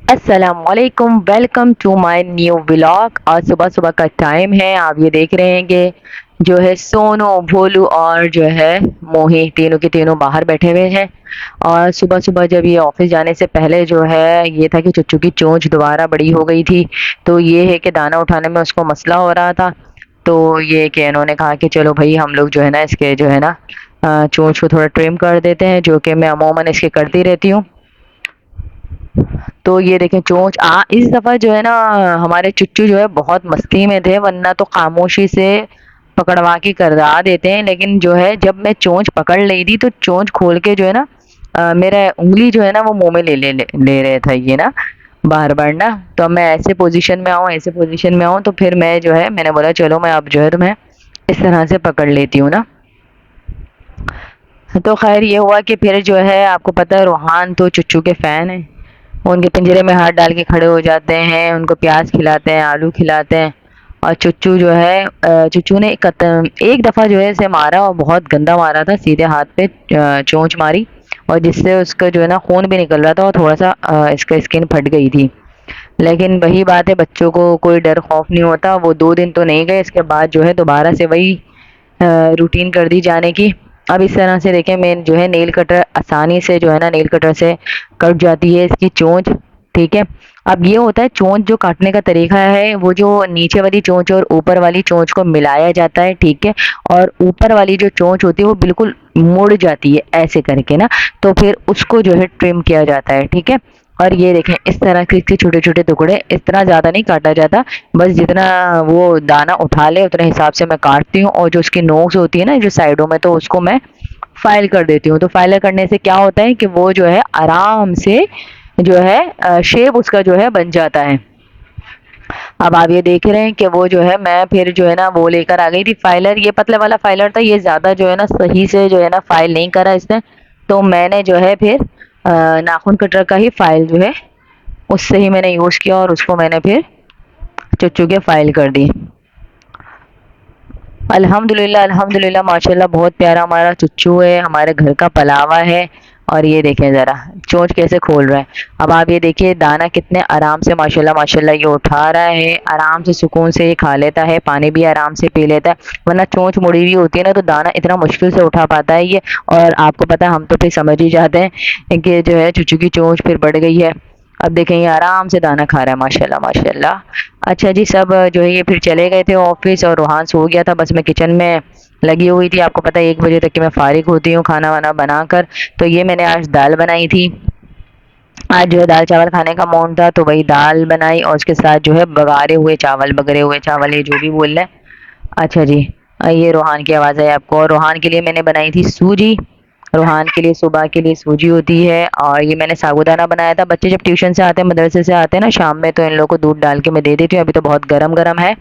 अस्सलामुअलैकुम, welcome to my new vlog. और सुबह सुबह का टाइम है, आप ये देख रहे हैं कि जो है सोनू, भोलू और जो है मोही, तीनों के तीनों बाहर बैठे हुए हैं। और सुबह सुबह जब ये ऑफिस जाने से पहले जो है ये था कि चुच्चू की चोंच दोबारा बड़ी हो गई थी। तो ये है कि दाना उठाने में उसको मसला हो रहा था। तो ये कि इन्होंने कहा कि चलो भाई हम लोग जो है ना इसके जो है ना चोंच को थोड़ा ट्रिम कर देते हैं, जो कि मैं अमूमन इसके करती रहती हूँ। तो ये देखें चोंच इस दफा जो है ना हमारे चुच्चू जो है बहुत मस्ती में थे, वरना तो खामोशी से पकड़वा के करवा देते हैं। लेकिन जो है जब मैं चोंच पकड़ ली थी तो चोंच खोल के जो है ना मेरा उंगली जो है ना वो मुंह में ले रहे था ये ना बार बार ना। तो अब मैं ऐसे पोजीशन में आऊँ तो फिर मैं जो है मैंने बोला चलो मैं अब जो है तुम्हें इस तरह से पकड़ लेती हूँ ना। तो खैर ये हुआ कि फिर जो है आपको पता है रूहान तो चुच्चू के फैन है। वो उनके पिंजरे में हाथ डाल के खड़े हो जाते हैं, उनको प्याज खिलाते हैं, आलू खिलाते हैं। और चुच्चू जो है चुच्चू ने एक दफ़ा जो है इसे मारा और बहुत गंदा मारा था, सीधे हाथ पे चोंच मारी। और जिससे उसका जो है ना खून भी निकल रहा था और थोड़ा सा इसका स्किन फट गई थी। लेकिन वही बात है, बच्चों को कोई डर खौफ नहीं होता। वो 2 दिन तो नहीं गए, इसके बाद जो है दोबारा से वही रूटीन कर दी जाने की। अब इस तरह से देखें, मैं जो है नेल कटर आसानी से जो है ना नेल कटर से कट जाती है इसकी चोंच। ठीक है। अब ये होता है चोंच जो काटने का तरीका है, वो जो नीचे वाली चोंच और ऊपर वाली चोंच को मिलाया जाता है। ठीक है। और ऊपर वाली जो चोंच होती है वो बिल्कुल मुड़ जाती है ऐसे करके ना। तो फिर उसको जो है ट्रिम किया जाता है। ठीक है। और ये देखें इस तरह के इसके छोटे छोटे टुकड़े, इतना ज़्यादा नहीं काटा जाता, बस जितना वो दाना उठा ले उतने हिसाब से मैं काटती हूँ। और जो उसकी नोक्स होती है ना जो साइडों में, तो उसको मैं फाइल कर देती हूँ। तो फाइल करने से क्या होता है कि वो जो है आराम से जो है शेप उसका जो है बन जाता है। अब आप ये देख रहे हैं कि वो जो है मैं फिर जो है ना वो लेकर आ गई थी फाइलर। ये पतले वाला फाइलर था, ये ज़्यादा जो है ना सही से जो है ना फाइल नहीं करा इसने। तो मैंने जो है फिर नाखून कटर का ही फाइल जो है उससे ही मैंने यूज़ किया और उसको मैंने फिर चुच्चू के फाइल कर दी। अल्हम्दुलिल्लाह अल्हम्दुलिल्लाह माशाल्लाह, बहुत प्यारा हमारा चुच्चू है, हमारे घर का पलावा है। और ये देखें ज़रा चोंच कैसे खोल रहा है। अब आप ये देखिए दाना कितने आराम से माशाल्लाह माशाल्लाह ये उठा रहा है, आराम से सुकून से ये खा लेता है, पानी भी आराम से पी लेता है। वरना चोंच मुड़ी हुई होती है ना तो दाना इतना मुश्किल से उठा पाता है ये। और आपको पता है हम तो फिर समझ ही जाते हैं कि जो है चुच्चू की चोंच फिर बढ़ गई है। अब देखें ये आराम से दाना खा रहा है माशाल्लाह माशाल्लाह। अच्छा जी, सब जो है ये फिर चले गए थे ऑफिस और रूहान सो गया था, बस मैं किचन में लगी हुई थी। आपको पता है 1 बजे तक कि मैं फारिग होती हूँ खाना वाना बनाकर। तो ये मैंने आज दाल बनाई थी। आज जो है दाल चावल खाने का मूड था तो वही दाल बनाई और उसके साथ जो है बगरे हुए चावल, ये जो भी बोल रहे हैं। अच्छा जी। ये रूहान की आवाज़ है आपको। और रूहान के लिए मैंने बनाई थी सूजी। रूहान के लिए सुबह के लिए सूजी होती है। और ये मैंने साबूदाना बनाया था। बच्चे जब ट्यूशन से आते हैं, मदरसे से आते हैं ना शाम में, तो इन लोगों को दूध डाल के मैं दे देती हूँ। अभी तो बहुत गरम गरम है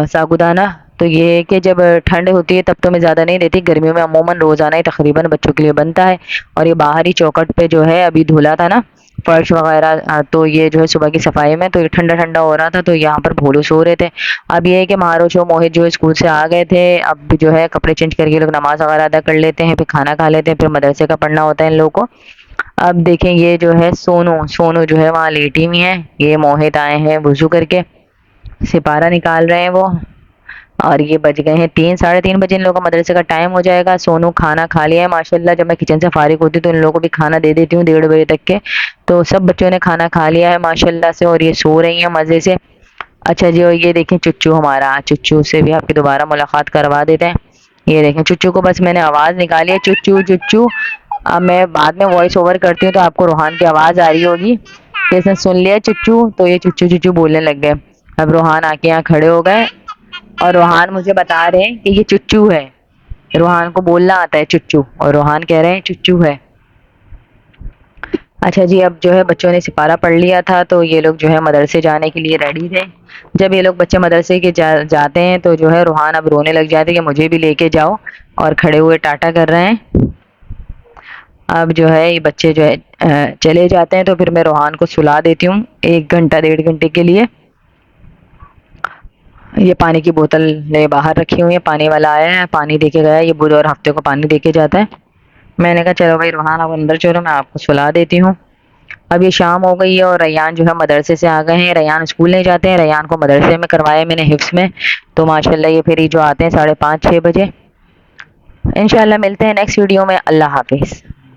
साबूदाना। तो ये है कि जब ठंड होती है तब तो मैं ज़्यादा नहीं देती, गर्मियों में अमूमन रोज़ाना ही तकरीबन बच्चों के लिए बनता है। और ये बाहरी चौखट पे जो है अभी धुला था ना फर्श वगैरह, तो ये जो है सुबह की सफाई में, तो ये ठंडा ठंडा हो रहा था तो यहाँ पर भोलू सो रहे थे। अब ये है कि महारोश और मोहित जो है स्कूल से आ गए थे। अब जो है कपड़े चेंज करके ये लोग नमाज वगैरह अदा कर लेते हैं, फिर खाना खा लेते हैं, फिर मदरसे का पढ़ना होता है इन लोगों को। अब देखें ये जो है सोनू सोनू जो है वहाँ लेटी हुई है, ये मोहित आए हैं वजू करके, सिपारा निकाल रहे हैं वो। और ये बज गए हैं 3, साढ़े 3 बजे, इन लोगों का मदरसे का टाइम हो जाएगा। सोनू खाना खा लिया है माशाल्लाह। जब मैं किचन से फारिग होती हूँ तो इन लोगों को भी खाना दे देती हूँ 1:30 बजे तक के। तो सब बच्चों ने खाना खा लिया है माशाल्लाह से और ये सो रही हैं मज़े से। अच्छा जी, और ये देखें चुच्चू हमारा, चुच्चू से भी आपकी दोबारा मुलाकात करवा देते हैं। ये देखें चुच्चू को बस मैंने आवाज़ निकाली है, चुच्चू चुच्चू। अब मैं बाद में वॉइस ओवर करती हूँ तो आपको रूहान की आवाज़ आ रही होगी कि इसने सुन लिया चुच्चू, तो ये चुच्चू चुच्चू बोलने लग गए। अब रूहान आके यहाँ खड़े हो गए और रूहान मुझे बता रहे हैं कि ये चुच्चू है। रूहान को बोलना आता है चुच्चू, और रूहान कह रहे हैं चुच्चू है। अच्छा जी, अब जो है बच्चों ने सिपारा पढ़ लिया था तो ये लोग जो है मदरसे जाने के लिए रेडी थे। जब ये लोग बच्चे मदरसे के जाते हैं तो जो है रूहान अब रोने लग जाते हैं कि मुझे भी लेके जाओ, और खड़े हुए टाटा कर रहे हैं। अब जो है ये बच्चे जो है चले जाते हैं तो फिर मैं रूहान को सुला देती हूँ 1 घंटा 1.5 घंटे के लिए। ये पानी की बोतल ले बाहर रखी हुई है, पानी वाला आया है, पानी दे के गया है, ये बुधवार हफ्ते को पानी दे के जाता है। मैंने कहा चलो भाई रूहान आप अंदर चलो, मैं आपको सुला देती हूँ। अब ये शाम हो गई है और रैयान जो है मदरसे से आ गए हैं। रैयान स्कूल नहीं जाते हैं, रैयान को मदरसे में करवाया मैंने हिफ्स में। तो माशाल्लाह ये फिर ये जो आते हैं 5:30-6 बजे। इंशाल्लाह मिलते हैं नेक्स्ट वीडियो में। अल्लाह हाफिज़।